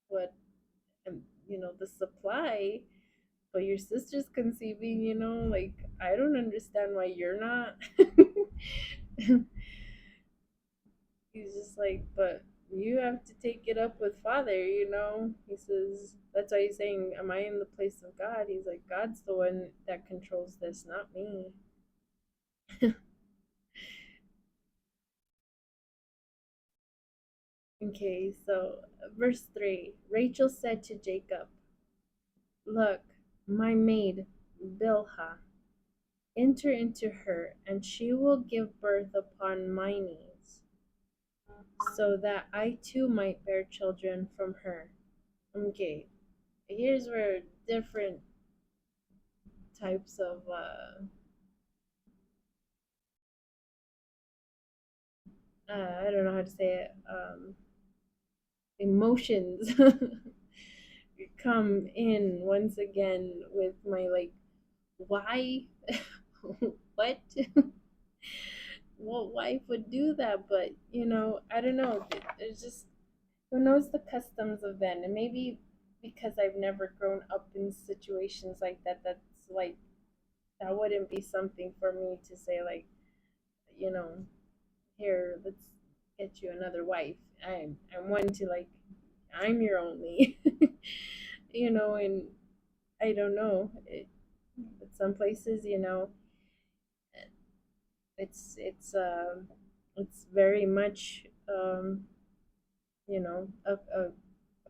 what, the supply, but your sister's conceiving, like, I don't understand why you're not." He's just like, "But you have to take it up with Father. He says, that's why he's saying, "Am I in the place of God?" He's like, God's the one that controls this, not me. Okay, so verse 3, Rachel said to Jacob, "Look, my maid, Bilhah, enter into her, and she will give birth upon my knees, so that I too might bear children from her." Okay, here's where different types of I don't know how to say it, emotions come in once again with my, like, why? What? What wife would do that? But I don't know. There's just, who knows the customs of then, and maybe because I've never grown up in situations like that, that's like, that wouldn't be something for me to say, like, you know here, let's get you another wife. I'm one to, like, I'm your only. And I don't know. But some places, it's very much, a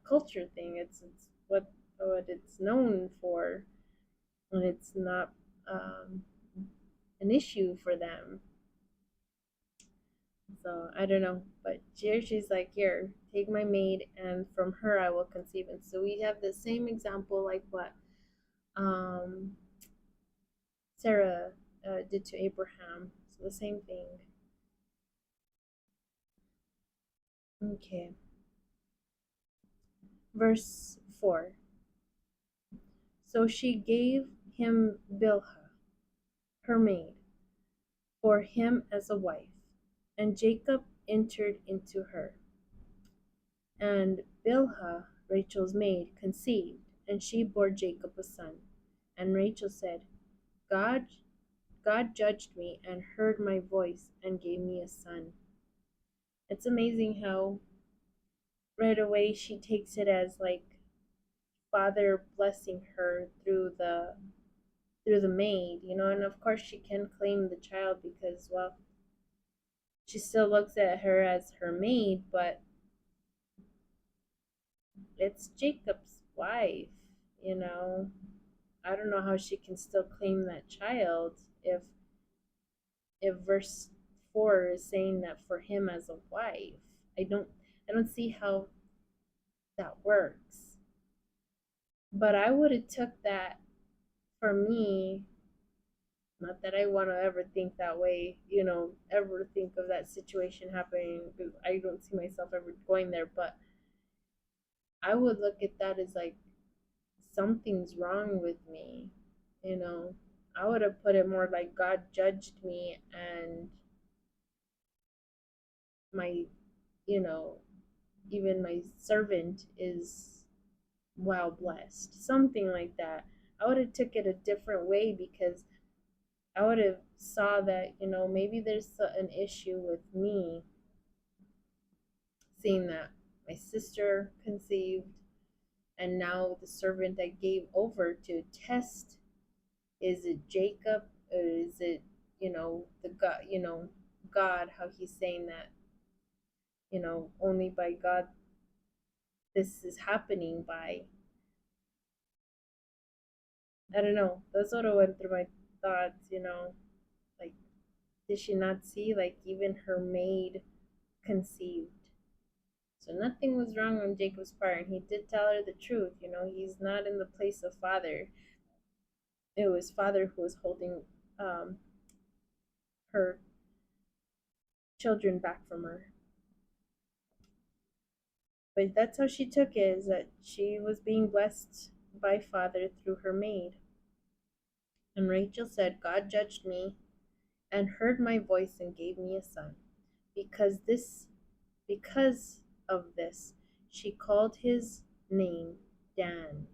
culture thing. It's what it's known for, and it's not an issue for them. So I don't know, but here she's like, "Here, take my maid, and from her I will conceive." And so we have the same example, like what um, Sarah did to Abraham. So the same thing. Okay, verse 4. So she gave him Bilhah, her maid, for him as a wife, and Jacob entered into her. And Bilhah, Rachel's maid, conceived, and she bore Jacob a son. And Rachel said, God, God judged me and heard my voice and gave me a son. It's amazing how right away she takes it as, like, Father blessing her through the maid, and of course she can claim the child because, well, she still looks at her as her maid, but it's Jacob's wife, you know. I don't know how she can still claim that child if verse 4 is saying that for him as a wife. I don't see how that works. But I would have took that, for me, not that I want to ever think that way, ever think of that situation happening, because I don't see myself ever going there, but I would look at that as like, something's wrong with me, you know. I would have put it more like God judged me, and my, you know, even my servant is well blessed, something like that. I would have took it a different way, because I would have saw that, maybe there's an issue with me, seeing that my sister conceived, and now the servant I gave over to test, is it Jacob, or is it, the God, God, how he's saying that, only by God this is happening by. I don't know. That's what went through my thoughts. Like, did she not see, like, even her maid conceived? So nothing was wrong on Jacob's part, and he did tell her the truth. He's not in the place of father. It was father who was holding um, her children back from her. But that's how she took it, is that she was being blessed by father through her maid. And Rachel said, God judged me and heard my voice and gave me a son. Because of this, she called his name Dan.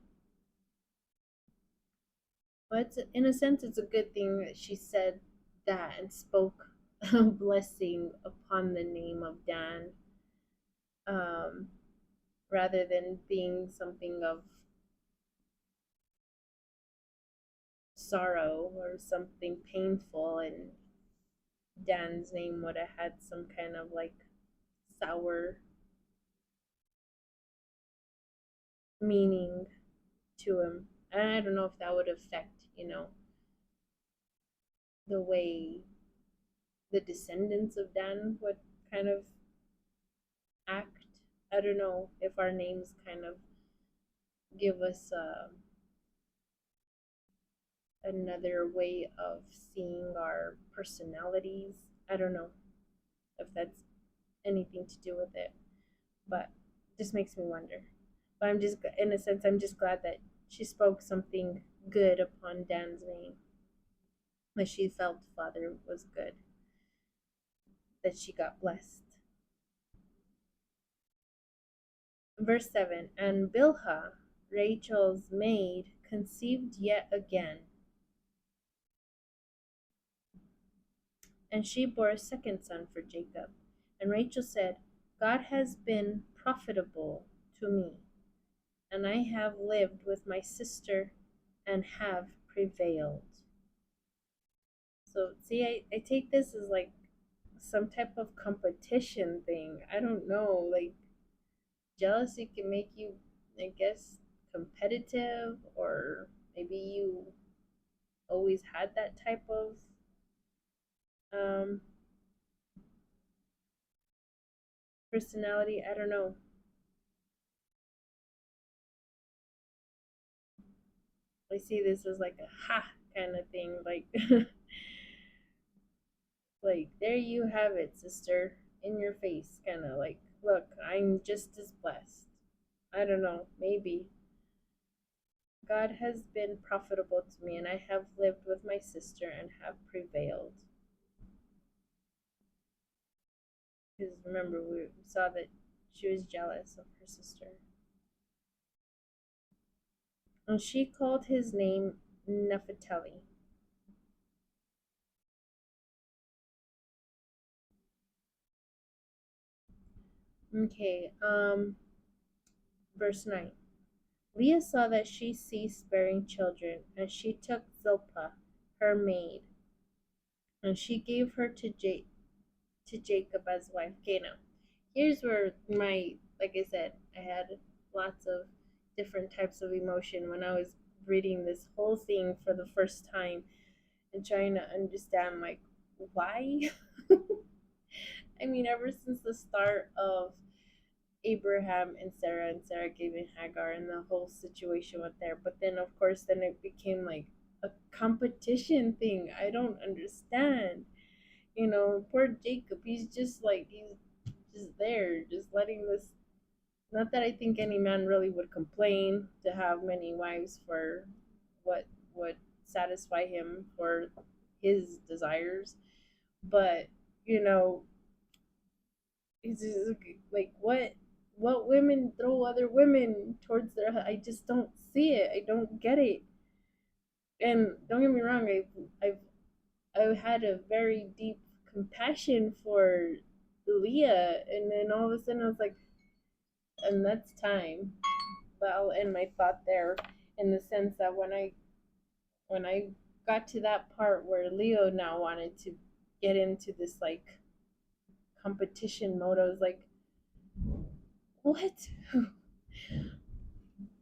But in a sense, it's a good thing that she said that and spoke a blessing upon the name of Dan, um, rather than being something of sorrow or something painful, and Dan's name would have had some kind of like sour meaning to him. And I don't know if that would affect, the way the descendants of Dan would kind of act. I don't know if our names kind of give us another way of seeing our personalities. I don't know if that's anything to do with it, but it just makes me wonder. But I'm just, in a sense, I'm just glad that she spoke something good upon Dan's name. That she felt father was good, that she got blessed. Verse 7, and Bilhah, Rachel's maid, conceived yet again, and she bore a second son for Jacob. And Rachel said, God has been profitable to me, and I have lived with my sister and have prevailed. So, see, I take this as like some type of competition thing. I don't know. Like, jealousy can make you, I guess, competitive, or maybe you always had that type of um, personality. I don't know. I see this as like a ha kind of thing. Like, like, there you have it, sister, in your face. Kind of like, look, I'm just as blessed. I don't know. Maybe. God has been profitable to me, and I have lived with my sister and have prevailed. Because remember, we saw that she was jealous of her sister. And she called his name Naphtali. Okay, verse 9. Leah saw that she ceased bearing children, and she took Zilpah, her maid, and she gave her to Jacob as wife. Okay, now, here's where like I said, I had lots of different types of emotion when I was reading this whole thing for the first time and trying to understand, like, why? I mean, ever since the start of Abraham and Sarah giving Hagar, and the whole situation with there. But then, of course, then it became like a competition thing. I don't understand. Poor Jacob. He's just there, just letting this. Not that I think any man really would complain to have many wives for what would satisfy him for his desires, but you know, it's just like, what? what women throw other women towards their, I just don't see it. I don't get it. And don't get me wrong, I've I had a very deep compassion for Leah, and then all of a sudden I was like, and that's time. But I'll end my thought there, in the sense that when I got to that part where Leo now wanted to get into this like competition mode, I was like, what?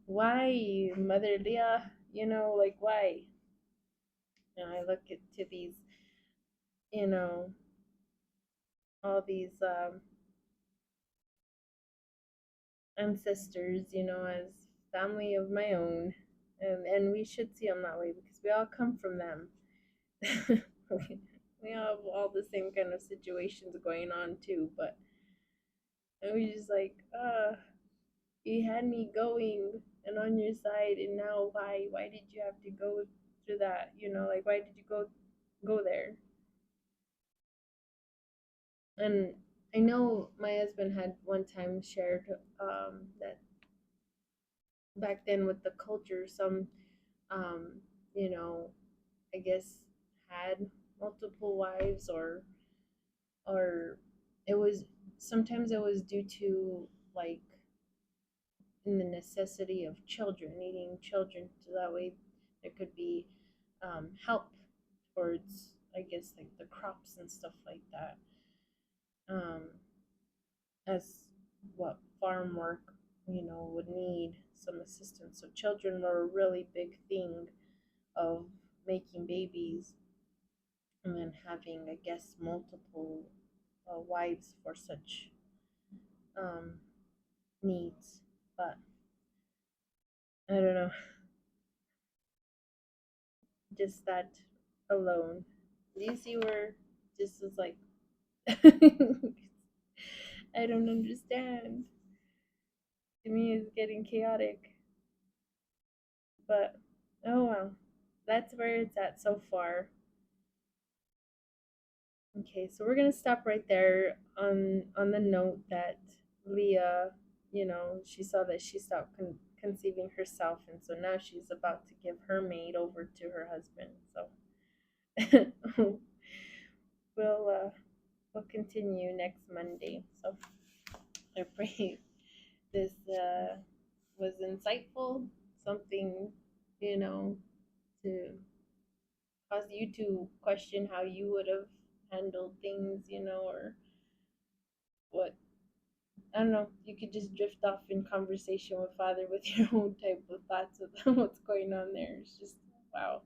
Why, Mother Leah? Like why? And I look at to these, you know, all these ancestors, as family of my own, and we should see them that way because we all come from them. We all have all the same kind of situations going on too, but and we just like, you had me going and on your side, and now why did you have to go through that? Like why did you go there? And I know my husband had one time shared that back then with the culture, some um, you know, I guess had multiple wives, or it was sometimes it was due to like in the necessity of children, needing children, so that way there could be help towards, I guess, like the crops and stuff like that, um, as what farm work, would need some assistance. So children were a really big thing of making babies, and then having, I guess, multiple wives for such um, needs. But I don't know, just that alone. You see where just is like, I don't understand. To me, it's getting chaotic. But oh well, that's where it's at so far. Okay, so we're gonna stop right there on the note that Leah, she saw that she stopped conceiving herself, and so now she's about to give her maid over to her husband. So we'll continue next Monday. So I pray this was insightful, something to cause you to question how you would have handled things, or what. I don't know. You could just drift off in conversation with Father with your own type of thoughts of what's going on there. It's just wow.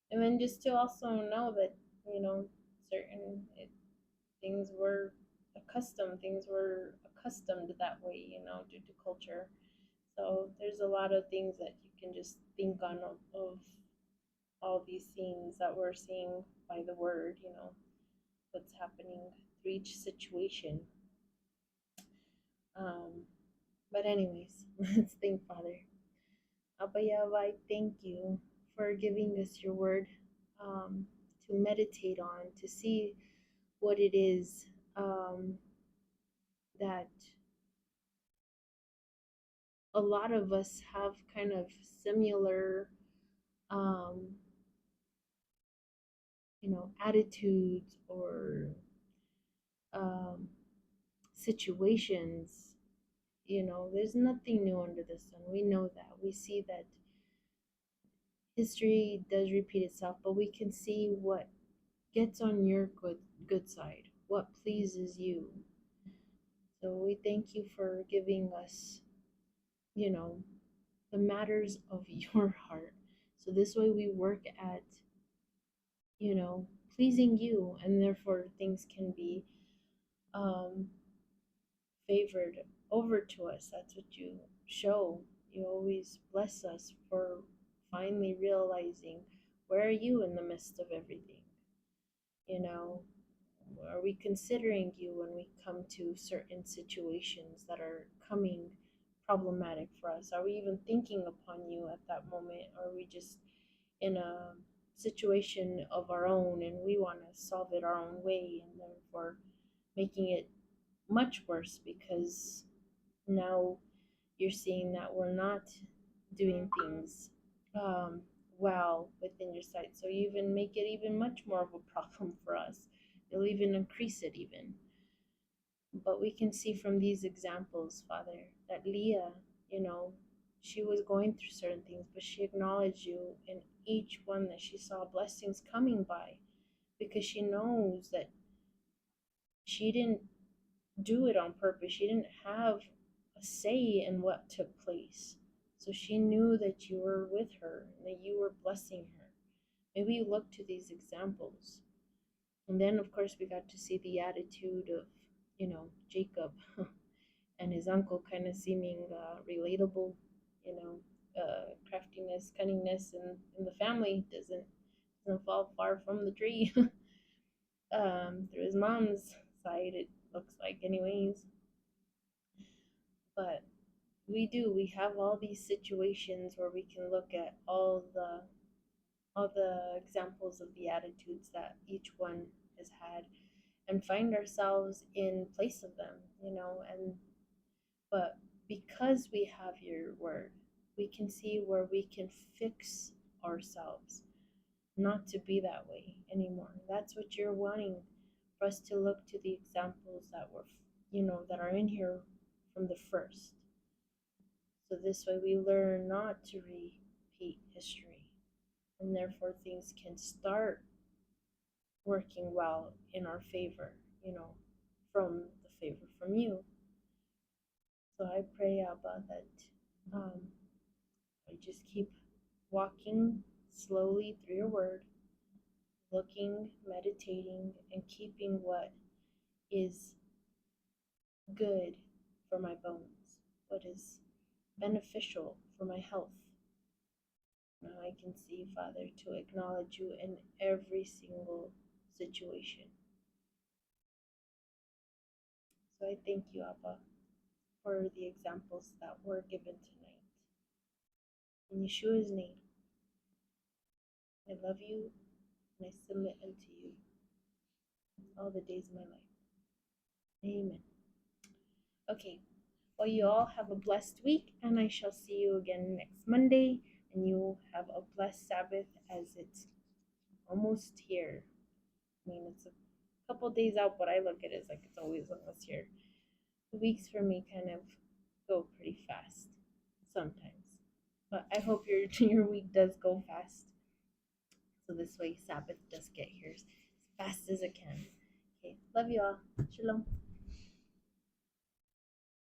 And then just to also know that certain things were accustomed that way, due to culture. So there's a lot of things that you can just think on of all these things that we're seeing by the word, what's happening through each situation. Um, but anyways, let's think, Father. Abba Yahweh, I thank you for giving us your word, to meditate on, to see what it is, that a lot of us have kind of similar, um, attitudes, or um, situations. There's nothing new under the sun. We know that. We see that history does repeat itself, but we can see what gets on your good side, what pleases you. So we thank you for giving us, you know, the matters of your heart. So this way we work at, pleasing you, and therefore things can be um, favored over to us. That's what you show. You always bless us for finally realizing, where are you in the midst of everything? You know, are we considering you when we come to certain situations that are coming problematic for us? Are we even thinking upon you at that moment? Or are we just in a situation of our own and we want to solve it our own way, and therefore making it much worse because Now you're seeing that we're not doing things um, well within your sight. So you even make it even much more of a problem for us. You'll even increase it even. But we can see from these examples, Father, that Leah, you know, she was going through certain things, but she acknowledged you in each one that she saw blessings coming by because she knows that she didn't do it on purpose. She didn't have a say in what took place. So she knew that you were with her and that you were blessing her. Maybe you look to these examples. And then, of course, we got to see the attitude of, Jacob and his uncle kind of seeming relatable, you know, craftiness, cunningness, and the family doesn't fall far from the tree. Through his mom's side, it looks like, anyways. But we have all these situations where we can look at all the examples of the attitudes that each one has had and find ourselves in place of them, and but because we have your word, we can see where we can fix ourselves not to be that way anymore. That's what you're wanting for us to look to the examples that are in here from the first. So this way we learn not to repeat history, and therefore things can start working well in our favor, from the favor from you. So I pray, Abba, that I just keep walking slowly through your word, looking, meditating, and keeping what is good for my bones, what is beneficial for my health. Now I can see, Father, to acknowledge you in every single situation. So I thank you, Abba, for the examples that were given tonight. In Yeshua's name, I love you and I submit unto you all the days of my life. Amen. Okay, well, you all have a blessed week, and I shall see you again next Monday, and you have a blessed Sabbath as it's almost here. I mean, it's a couple days out, but I look at it as like it's always almost here. The weeks for me kind of go pretty fast sometimes, but I hope your your week does go fast. So this way, Sabbath does get here as fast as it can. Okay, love you all. Shalom.